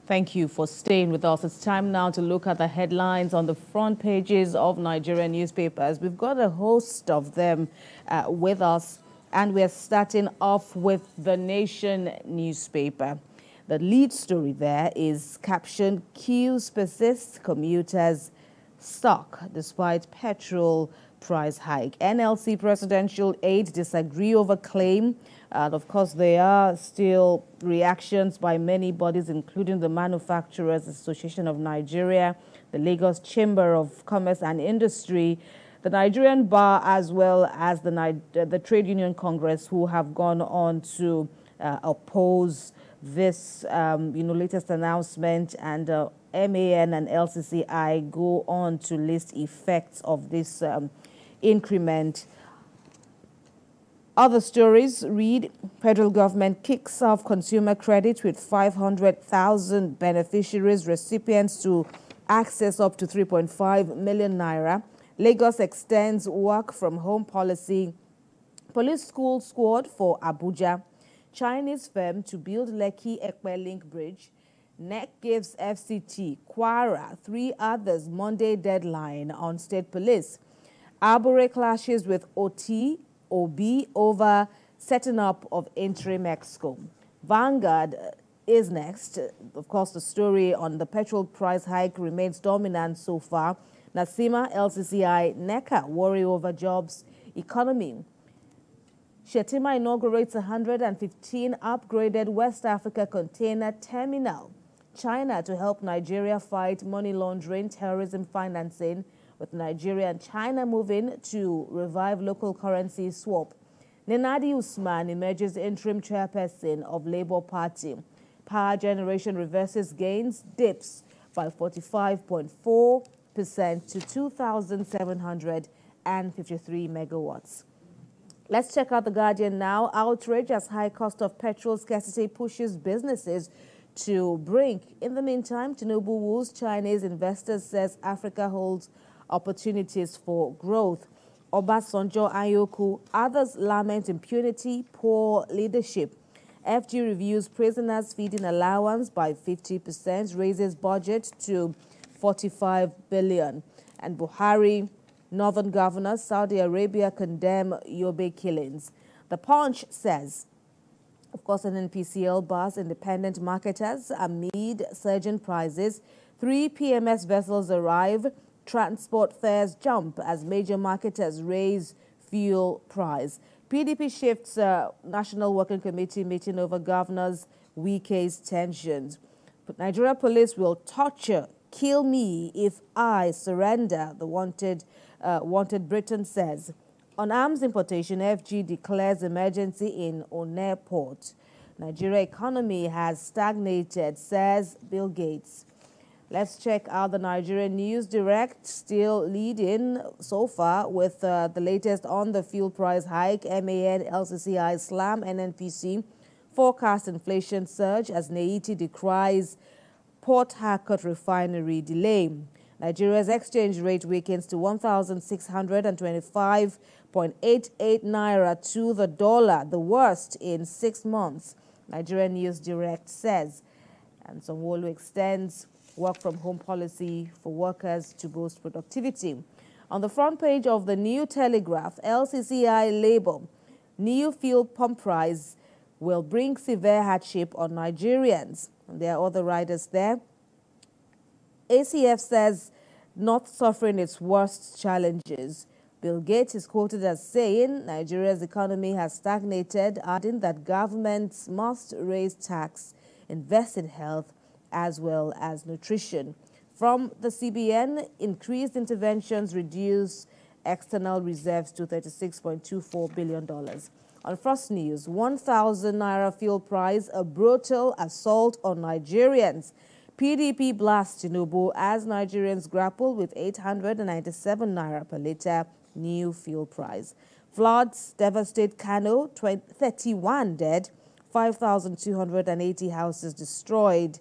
Thank you for staying with us. It's time now to look at the headlines on the front pages of Nigerian newspapers. We've got a host of them with us, and we're starting off with the Nation newspaper. The lead story there is captioned, "Queues persist, commuters stuck despite petrol price hike." NLC presidential aides disagree over claim. Of course, there are still reactions by many bodies, including the Manufacturers Association of Nigeria, the Lagos Chamber of Commerce and Industry, the Nigerian Bar, as well as the Trade Union Congress, who have gone on to oppose this latest announcement, and MAN and LCCI go on to list effects of this increment. Other stories read, federal government kicks off consumer credit with 500,000 beneficiaries, recipients to access up to 3.5 million naira. Lagos extends work from home policy. Police school squad for Abuja. Chinese firm to build Lekki-Ekpe Link Bridge. NEC gives FCT, Kwara, 3 others Monday deadline on state police. Arbore clashes with OB over setting up of interim Exco. Vanguard is next. Of course, the story on the petrol price hike remains dominant so far. Nasima, LCCI, NECA worry over jobs, economy. Shetima inaugurates 115 upgraded West Africa container terminal. China to help Nigeria fight money laundering, terrorism financing, with Nigeria and China moving to revive local currency swap. Nenadi Usman emerges interim chairperson of Labour Party. Power generation reverses gains, dips by 45.4% to 2,753 megawatts. Let's check out The Guardian now. Outrage as high cost of petrol scarcity pushes businesses to brink. In the meantime, Tinubu woos Chinese investors, says Africa holds opportunities for growth. Obasanjo, Ayoku, others lament impunity, poor leadership. FG reviews prisoners' feeding allowance by 50%, raises budget to 45 billion. And Buhari, northern governors, Saudi Arabia condemn Yobe killings. The Punch says, of course, an NPCL bars independent marketers amid surging prices. 3 PMS vessels arrive. Transport fares jump as major marketers raise fuel price. PDP shifts National Working Committee meeting over governors' Wike's tensions. But Nigeria police will torture, kill me if I surrender, the wanted Britain says. On arms importation, FG declares emergency in Onne port. Nigeria economy has stagnated, says Bill Gates. Let's check out the Nigerian News Direct, still leading so far with the latest on the fuel price hike. MAN, LCCI, slam NNPC, forecast inflation surge as Neiti decries Port Harcourt refinery delay. Nigeria's exchange rate weakens to 1,625.88 naira to the dollar, the worst in 6 months, Nigerian News Direct says. And Sanwo-Olu extends work from home policy for workers to boost productivity. On the front page of the New Telegraph, LCCI label, new fuel pump price will bring severe hardship on Nigerians. And there are other riders there. ACF says not suffering its worst challenges. Bill Gates is quoted as saying Nigeria's economy has stagnated, adding that governments must raise tax, invest in health, as well as nutrition. From the CBN, increased interventions reduce external reserves to $36.24 billion. On First News, 1,000 naira fuel price, a brutal assault on Nigerians. PDP blasts Tinubu as Nigerians grapple with 897 naira per litre new fuel price. Floods devastate Kano, 31 dead, 5,280 houses destroyed.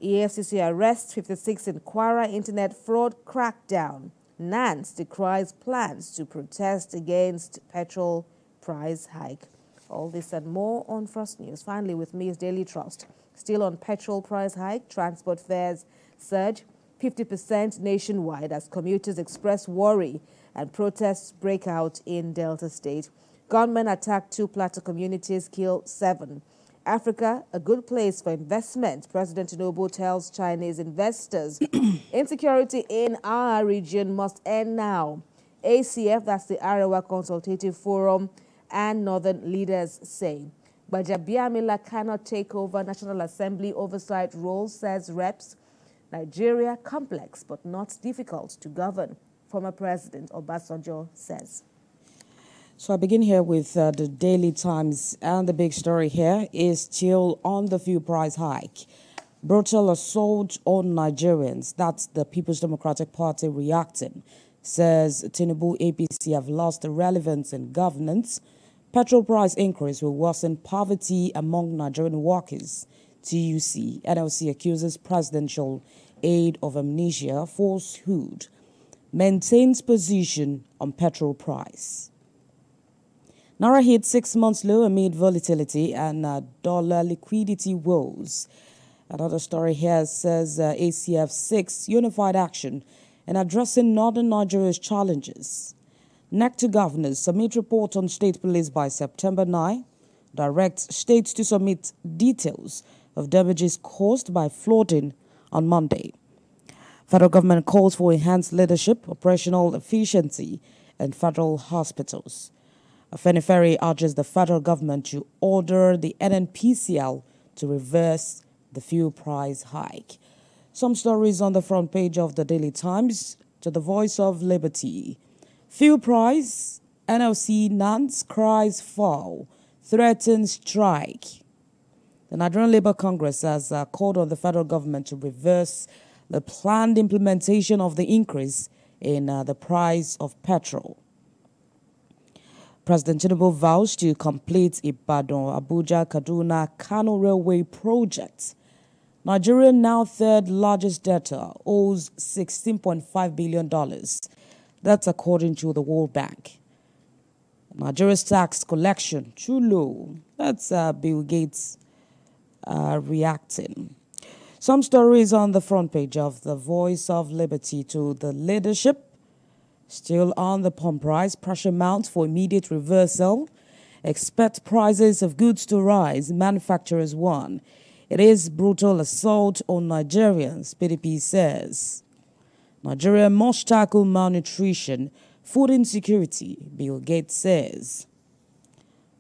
EFCC arrests 56 in Kwara internet fraud crackdown. Nance decries plans to protest against petrol price hike. All this and more on First News. Finally, with me is Daily Trust. Still on petrol price hike, transport fares surge 50% nationwide as commuters express worry and protests break out in Delta State. Gunmen attacked 2 Plateau communities, killed 7. Africa, a good place for investment, President Tinubu tells Chinese investors. Insecurity in our region must end now. ACF, that's the Arewa Consultative Forum, and northern leaders say. Gbajabiamila cannot take over National Assembly oversight role, says reps. Nigeria, complex but not difficult to govern, former President Obasanjo says. So I begin here with the Daily Times, and the big story here is still on the fuel price hike. Brutal assault on Nigerians. That's the People's Democratic Party reacting. Says Tinubu APC have lost the relevance in governance. Petrol price increase will worsen poverty among Nigerian workers. TUC, NLC accuses presidential aide of amnesia, falsehood. Maintains position on petrol price. Naira hit 6 months low amid volatility and dollar liquidity woes. Another story here says ACF 6 unified action in addressing northern Nigeria's challenges. NEC to governors submit report on state police by September 9. Direct states to submit details of damages caused by flooding on Monday. Federal government calls for enhanced leadership, operational efficiency in federal hospitals. Afenifere urges the federal government to order the NNPCL to reverse the fuel price hike. Some stories on the front page of the Daily Times. To the Voice of Liberty. Fuel price, NLC Nance cries foul, threatens strike. The Nigerian Labour Congress has called on the federal government to reverse the planned implementation of the increase in the price of petrol. President Tinubu vows to complete Ibadan-Abuja-Kaduna-Kano Railway project. Nigeria, now third largest debtor, owes $16.5 billion. That's according to the World Bank. Nigeria's tax collection, too low. That's Bill Gates reacting. Some stories on the front page of the Voice of Liberty. To the leadership. Still on the pump price, pressure mounts for immediate reversal. Expect prices of goods to rise, manufacturers warn. It is brutal assault on Nigerians, PDP says. Nigeria must tackle malnutrition, food insecurity, Bill Gates says.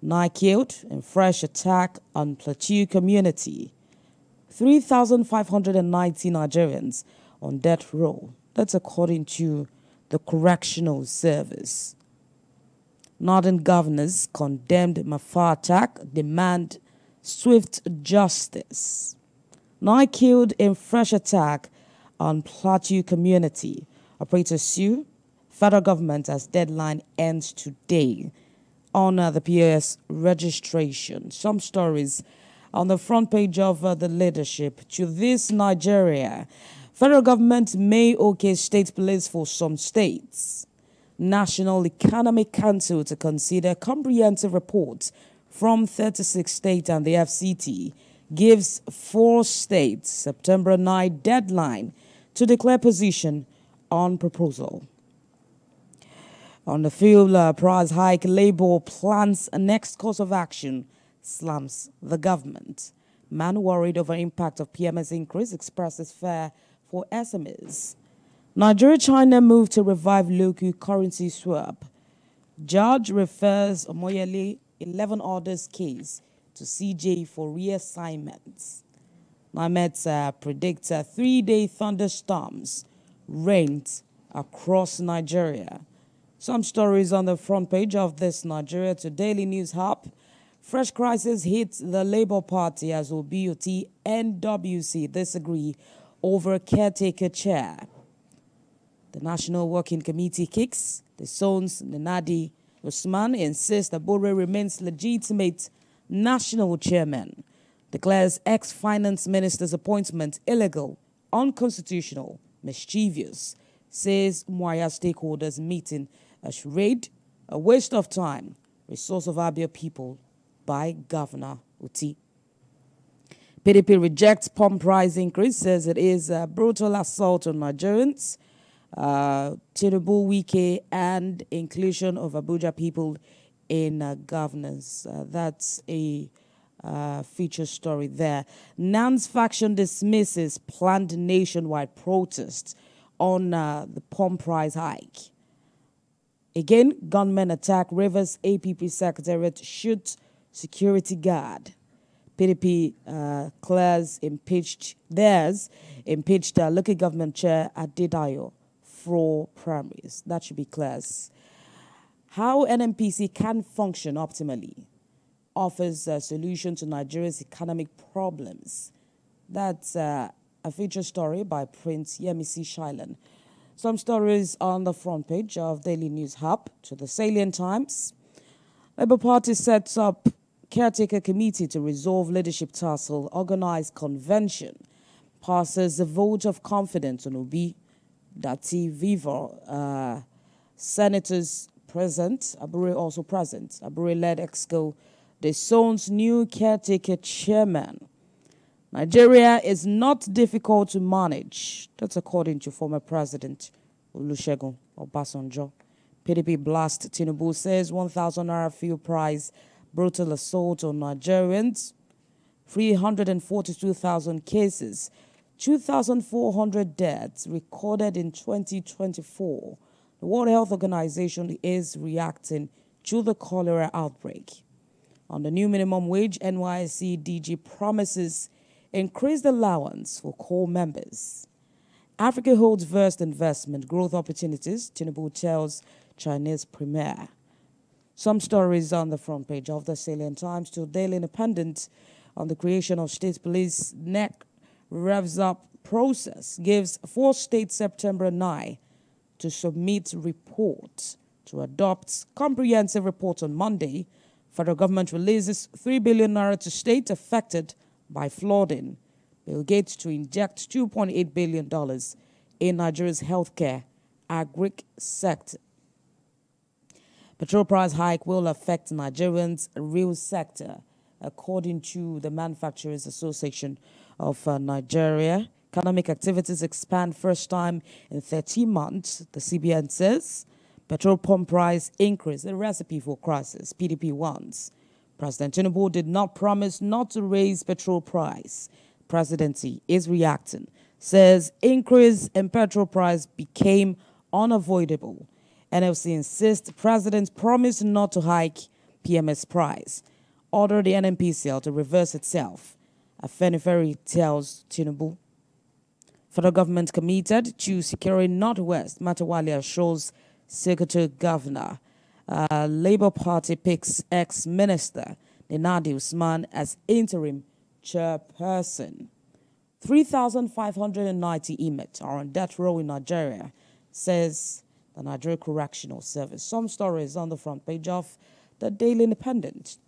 9 killed in fresh attack on Plateau community. 3,590 Nigerians on death row. That's according to the Correctional Service. Northern governors condemned Mafa attack, demand swift justice. 9 killed in fresh attack on Plateau community. Operators sue. Federal government as deadline ends today on the POS registration. Some stories on the front page of the leadership. To this Nigeria, federal government may okay state police for some states. National Economic Council to consider comprehensive reports from 36 states and the FCT gives 4 states September 9 deadline to declare position on proposal. On the fuel price hike, Labour plans a next course of action, slams the government. Man worried over impact of PMS increase expresses fear for SMEs. Nigeria-China move to revive local currency swap. Judge refers Omoyele 11 orders case to CJ for reassignments. NIMET predicts 3-day thunderstorms rained across Nigeria. Some stories on the front page of this Nigeria Today News Hub. Fresh crisis hits the Labour Party as OBOT and WC disagree over caretaker chair. The National Working Committee kicks. The sons Nenadi Usman insists that Bore remains legitimate national chairman. Declares ex-finance minister's appointment illegal, unconstitutional, mischievous. Says Mwaya stakeholders meeting a charade, a waste of time, resource of Abia people by Governor Uti. PDP rejects pump price increase, says it is a brutal assault on Nigerians. Tinubu, Wike, and inclusion of Abuja people in governance. That's a feature story there. Nan's faction dismisses planned nationwide protests on the pump price hike. Again, gunmen attack Rivers APP Secretariat, shoot security guard. PDP impeached local government chair Adedayo for primaries. That should be Claire's. How NNPC can function optimally offers a solution to Nigeria's economic problems. That's a feature story by Prince Yemisi Shailen. Some stories on the front page of Daily News Hub. To the Salient Times, Labour Party sets up caretaker committee to resolve leadership tussle, organize convention, passes a vote of confidence on Obi, Dati Vivo, senators present, Abure also present. Abure led Exco, the Zone's new caretaker chairman. Nigeria is not difficult to manage. That's according to former President Olusegun Obasanjo. PDP blast Tinubu says 1,000 naira fuel price, brutal assault on Nigerians, 342,000 cases, 2,400 deaths recorded in 2024. The World Health Organization is reacting to the cholera outbreak. On the new minimum wage, NYSC DG promises increased allowance for core members. Africa holds vast investment growth opportunities, Tinubu tells Chinese premier. Some stories on the front page of the Salient Times. To Daily Independent on the creation of state police. NEC revs up process, gives 4 states September 9 to submit report. To adopt comprehensive report on Monday, federal government releases 3 billion naira to state affected by flooding. Bill Gates to inject $2.8 billion in Nigeria's healthcare agric sector. Petrol price hike will affect Nigerians' real sector, according to the Manufacturers Association of Nigeria. Economic activities expand first time in 13 months, the CBN says. Petrol pump price increase, a recipe for crisis, PDP wants. President Tinubu did not promise not to raise petrol price. Presidency is reacting, says increase in petrol price became unavoidable. NLC insists president promised not to hike PMS price. Order the NNPCL to reverse itself. Afenifere tells Tinubu. Federal government committed to securing Northwest. Matawali assures Secretary Governor. Labour Party picks ex-minister Nenadi Usman as interim chairperson. 3,590 inmates are on death row in Nigeria, says the Nigeria Correctional Service. Some stories on the front page of the Daily Independent.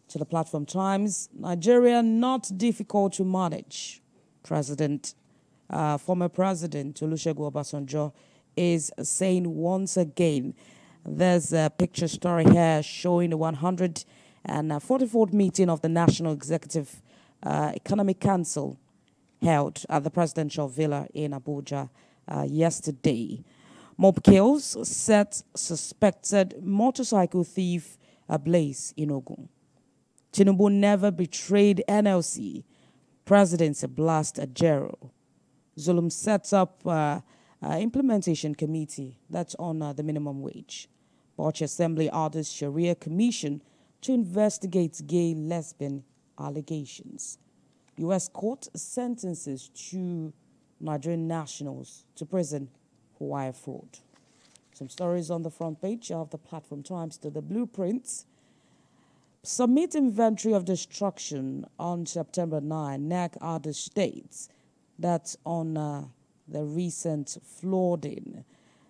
To the Platform Times, Nigeria not difficult to manage. Former President Olusegun Obasanjo is saying once again. There's a picture story here showing the 144th meeting of the National Executive Economic Council held at the presidential villa in Abuja yesterday. Mob kills set suspected motorcycle thief ablaze in Ogun. Tinubu never betrayed NLC. Presidency blast at Jero. Zulum sets up implementation committee that's on the minimum wage. Bauchi Assembly orders Sharia Commission to investigate gay lesbian allegations. U.S. court sentences 2 Nigerian nationals to prison for wire fraud. Some stories on the front page of the Platform Times. To the blueprints. Submit inventory of destruction on September 9. NAC other states. That's on the recent flooding.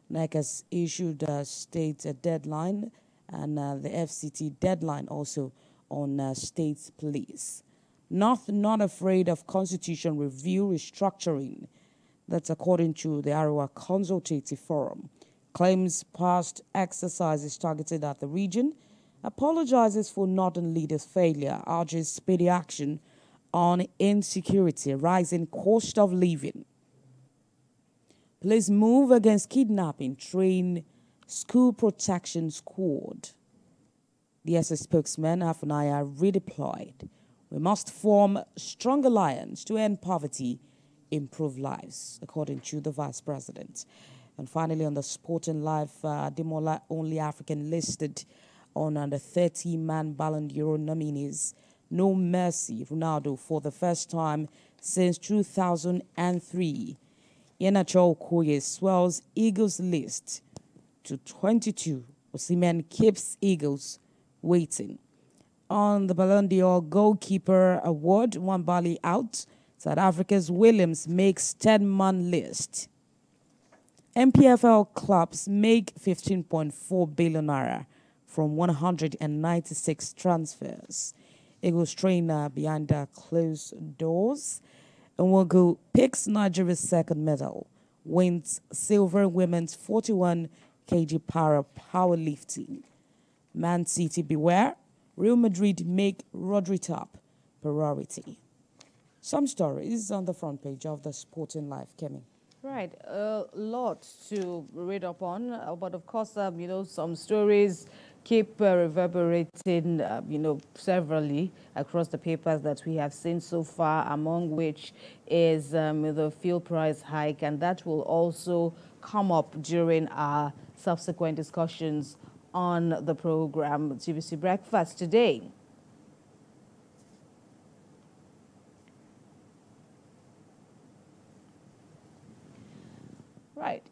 NEC has issued a state deadline and the FCT deadline also on state police. Not afraid of constitution review restructuring. That's according to the Arawa Consultative Forum. Claims past exercises targeted at the region apologizes for Northern leaders' failure, urges speedy action on insecurity, rising cost of living. Police move against kidnapping, train school protection squad. The SS spokesman, Afunaya, redeployed. We must form strong alliance to end poverty, improve lives, according to the Vice President. And finally, on the Sporting Life, Demola, only African listed on under 30-man Ballon d'Or nominees. No mercy, Ronaldo, for the first time since 2003. Iheanacho Okoye swells Eagles list to 22. Osimhen keeps Eagles waiting. On the Ballon d'Or Goalkeeper Award, Nwabali out. South Africa's Williams makes 10-man list. MPFL clubs make 15.4 billion naira from 196 transfers. Eagles trainer behind closed doors. Nwogu picks Nigeria's second medal, wins silver women's 41 kg para powerlifting. Man City beware, Real Madrid make Rodri top priority. Some stories on the front page of the Sporting Life, Kemi. Right, a lot to read up on, but of course, some stories keep reverberating, severally across the papers that we have seen so far, among which is the fuel price hike, and that will also come up during our subsequent discussions on the program TVC Breakfast today. Right.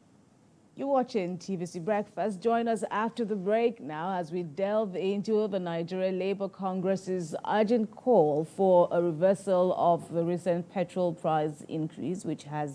You're watching TVC Breakfast. Join us after the break now as we delve into the Nigeria Labour Congress's urgent call for a reversal of the recent petrol price increase, which has